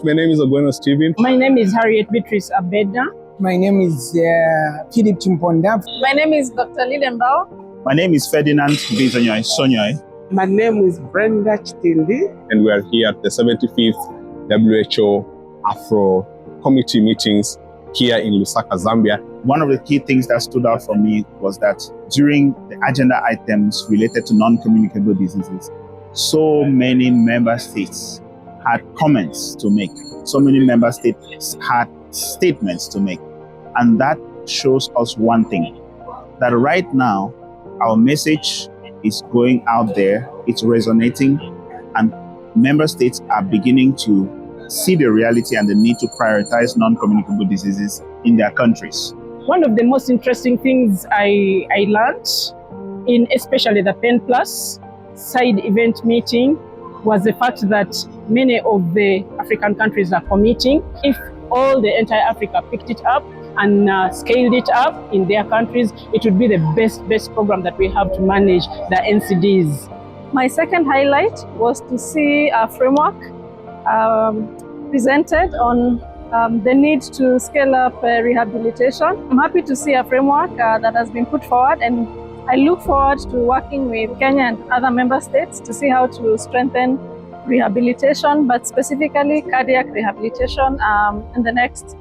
My name is Ogweno Stephen. My name is Harriet Beatrice Abeda. My name is Philip Chimponda. My name is Dr. Lilembao. My name is Ferdinand Sonyoy. My name is Brenda Chitindi. And we are here at the 75th WHO Afro Committee meetings here in Lusaka, Zambia. One of the key things that stood out for me was that during the agenda items related to non-communicable diseases, so many member states had comments to make. So many member states had statements to make. And that shows us one thing, that right now, our message is going out there, it's resonating, and member states are beginning to see the reality and the need to prioritize non-communicable diseases in their countries. One of the most interesting things I learned in especially the 10 Plus side event meeting was the fact that many of the African countries are committing. If all the entire Africa picked it up and scaled it up in their countries, it would be the best program that we have to manage the NCDs. My second highlight was to see a framework presented on the need to scale up rehabilitation. I'm happy to see a framework that has been put forward, and I look forward to working with Kenya and other member states to see how to strengthen rehabilitation, but specifically cardiac rehabilitation in the next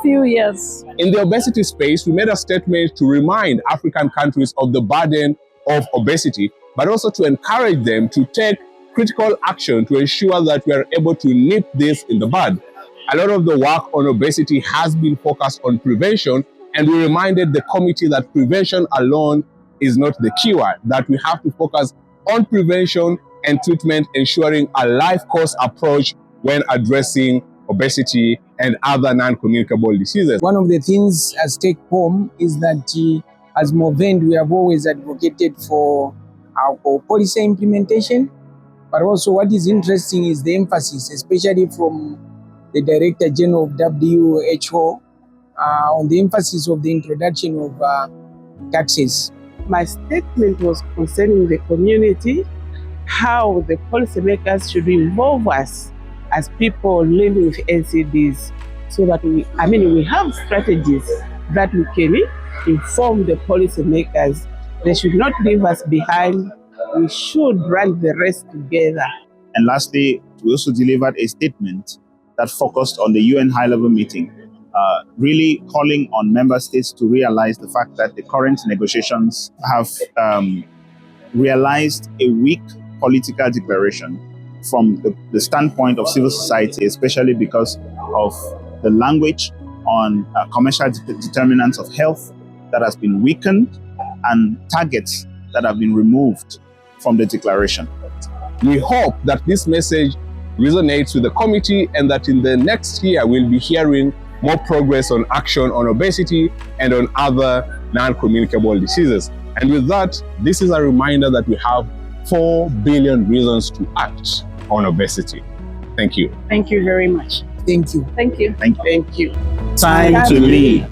few years. In the obesity space, we made a statement to remind African countries of the burden of obesity, but also to encourage them to take critical action to ensure that we are able to nip this in the bud. A lot of the work on obesity has been focused on prevention, and we reminded the committee that prevention alone is not the cure, that we have to focus on prevention and treatment, ensuring a life course approach when addressing obesity and other non-communicable diseases. One of the things as take home is that as Movend, we have always advocated for our policy implementation, but also what is interesting is the emphasis, especially from the Director General of WHO, on the emphasis of the introduction of taxes. My statement was concerning the community, how the policymakers should involve us as people living with NCDs, so that we have strategies that we can inform the policymakers. They should not leave us behind. We should run the race together. And lastly, we also delivered a statement that focused on the UN high-level meeting, really calling on member states to realize the fact that the current negotiations have realized a weak political declaration from the standpoint of civil society, especially because of the language on commercial determinants of health that has been weakened and targets that have been removed from the declaration. We hope that this message resonates with the committee and that in the next year we'll be hearing more progress on action on obesity and on other non-communicable diseases. And with that, this is a reminder that we have 4 billion reasons to act on obesity. Thank you. Thank you very much. Thank you. Thank you. Thank you. Thank you. Time to lead.